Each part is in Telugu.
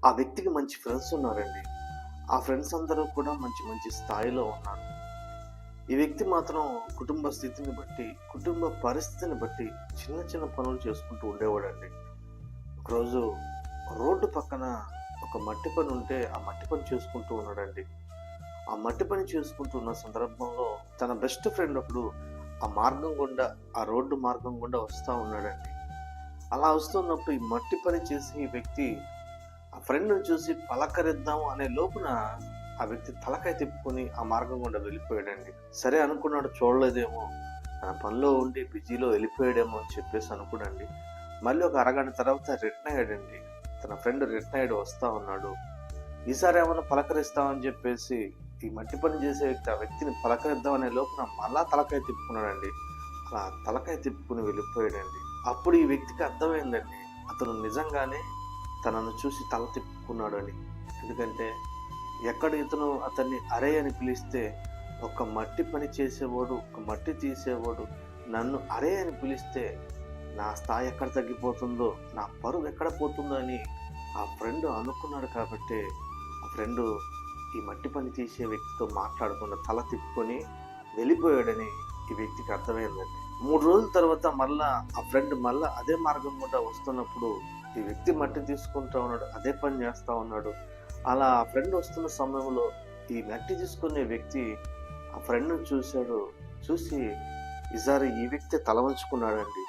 ఆ వ్యక్తికి మంచి ఫ్రెండ్స్ ఉన్నారండి. ఆ ఫ్రెండ్స్ అందరూ కూడా మంచి మంచి స్థాయిలో ఉన్నారు. ఈ వ్యక్తి మాత్రం కుటుంబ స్థితిని బట్టి, కుటుంబ పరిస్థితిని బట్టి చిన్న చిన్న పనులు చేసుకుంటూ ఉండేవాడండి. ఒకరోజు రోడ్డు పక్కన ఒక మట్టి పని ఉంటే ఆ మట్టి పని చేసుకుంటూ ఉన్నాడండి. ఆ మట్టి పని చేసుకుంటూ ఉన్న సందర్భంలో తన బెస్ట్ ఫ్రెండ్ ఒకడు ఆ మార్గం గుండా, ఆ రోడ్డు మార్గం గుండా వస్తా ఉన్నాడండి. అలా వస్తున్నప్పుడు ఈ మట్టి పని చేసి ఈ వ్యక్తి ఆ ఫ్రెండ్‌ని చూసి పలకరిద్దాం అనే లోపున ఆ వ్యక్తి తలకాయ తిప్పుకొని ఆ మార్గం గుండా వెళ్ళిపోయాడండి. సరే అనుకున్నాడు, చూడలేదేమో, తన పనిలో ఉండి బిజీలో వెళ్ళిపోయాడేమో అని చెప్పేసి అనుకునండి. మళ్ళీ ఒక అరగంట తర్వాత రిటర్న్ అయ్యాడండి. తన ఫ్రెండ్ రిటర్న్ అయ్యాడు, వస్తా ఉన్నాడు. ఈసారి ఏమన్నా పలకరిస్తామని చెప్పేసి ఈ మట్టి పని చేసే వ్యక్తి ఆ వ్యక్తిని పలకరిద్దాం అనే లోపున మళ్ళా తలకాయ తిప్పుకున్నాడండి. అలా తలకాయ తిప్పుకుని వెళ్ళిపోయాడండి. అప్పుడు ఈ వ్యక్తికి అర్థమైందండి, అతను నిజంగానే తనను చూసి తల తిప్పుకున్నాడని. ఎందుకంటే ఎక్కడ ఇతను అతన్ని అరే అని పిలిస్తే, ఒక మట్టి పని చేసేవాడు, ఒక మట్టి తీసేవాడు నన్ను అరే అని పిలిస్తే నా స్థాయి ఎక్కడ తగ్గిపోతుందో, నా పరువు ఎక్కడ పోతుందో అని ఆ ఫ్రెండ్ అనుకున్నాడు. కాబట్టి ఆ ఫ్రెండు ఈ మట్టి పని తీసే వ్యక్తితో మాట్లాడకుండా తల తిప్పుకొని వెళ్ళిపోయాడని ఈ వ్యక్తికి అర్థమైందండి. 3 రోజుల తర్వాత మళ్ళా ఆ ఫ్రెండ్ మళ్ళా అదే మార్గం గుండా వస్తున్నప్పుడు ఈ వ్యక్తి మట్టి తీసుకుంటా ఉన్నాడు, అదే పని చేస్తా ఉన్నాడు. అలా ఆ ఫ్రెండ్ వస్తున్న సమయంలో ఈ మట్టి తీసుకునే వ్యక్తి ఆ ఫ్రెండ్‌ని చూశాడు. చూసి ఈసారి ఈ వ్యక్తి తల వంచుకున్నాడండి.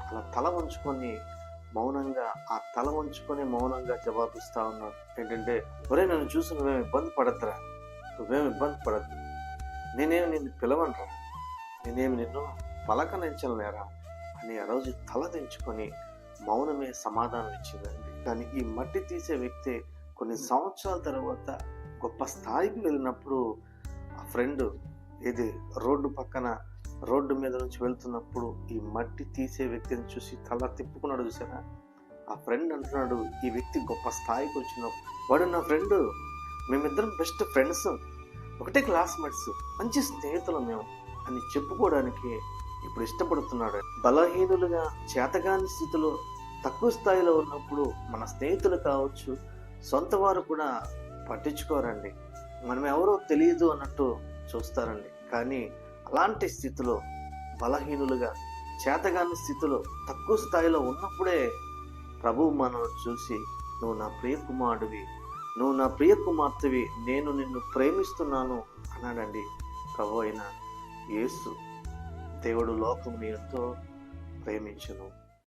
అలా తల వంచుకొని మౌనంగా, ఆ తల వంచుకొని మౌనంగా జవాబిస్తా ఉన్నాడు. ఏంటంటే, "ఒరేయ్! నన్ను చూసి నువ్వేమి ఇబ్బంది పడొద్దురా. నువ్వేమి ఇబ్బంది పడొద్దు. నేనేమి నిన్ను పిలవనురా. నేనేమి నిన్ను పలకరించనులేరా" అని ఆ రోజు తల దించుకొని మౌనమే సమాధానం ఇచ్చిందండి. కానీ ఈ మట్టి తీసే వ్యక్తి కొన్ని సంవత్సరాల తర్వాత గొప్ప స్థాయికి వెళ్ళినప్పుడు ఆ ఫ్రెండ్ ఇది రోడ్డు మీద నుంచి వెళ్తున్నప్పుడు ఈ మట్టి తీసే వ్యక్తిని చూసి తల తిప్పుకున్నాడు చూసారా. ఆ ఫ్రెండ్ అంటున్నాడు, ఈ వ్యక్తి గొప్ప స్థాయికి వచ్చినప్పుడు, వాడు నా ఫ్రెండ్, మేమిద్దరం బెస్ట్ ఫ్రెండ్స్, ఒకటే క్లాస్మేట్స్, మంచి స్నేహితులు మేము అని చెప్పుకోవడానికి ఇప్పుడు ఇష్టపడుతున్నాడు. బలహీనులుగా, చేతగాని స్థితిలో, తక్కువ స్థాయిలో ఉన్నప్పుడు మన స్నేహితులు కావచ్చు, సొంత వారు కూడా పట్టించుకోరండి. మనం ఎవరో తెలియదు అన్నట్టు చూస్తారండి. కానీ అలాంటి స్థితిలో, బలహీనులుగా, చేతగాని స్థితిలో, తక్కువ స్థాయిలో ఉన్నప్పుడే ప్రభువు మనల్ని చూసి, నువ్వు నా ప్రియ కుమారుడివి, నువ్వు నా ప్రియ కుమార్తెవి, నేను నిన్ను ప్రేమిస్తున్నాను అన్నాడండి ప్రభు అయిన యేసు. దేవుడు లోకముని ఎంతో ప్రేమించును.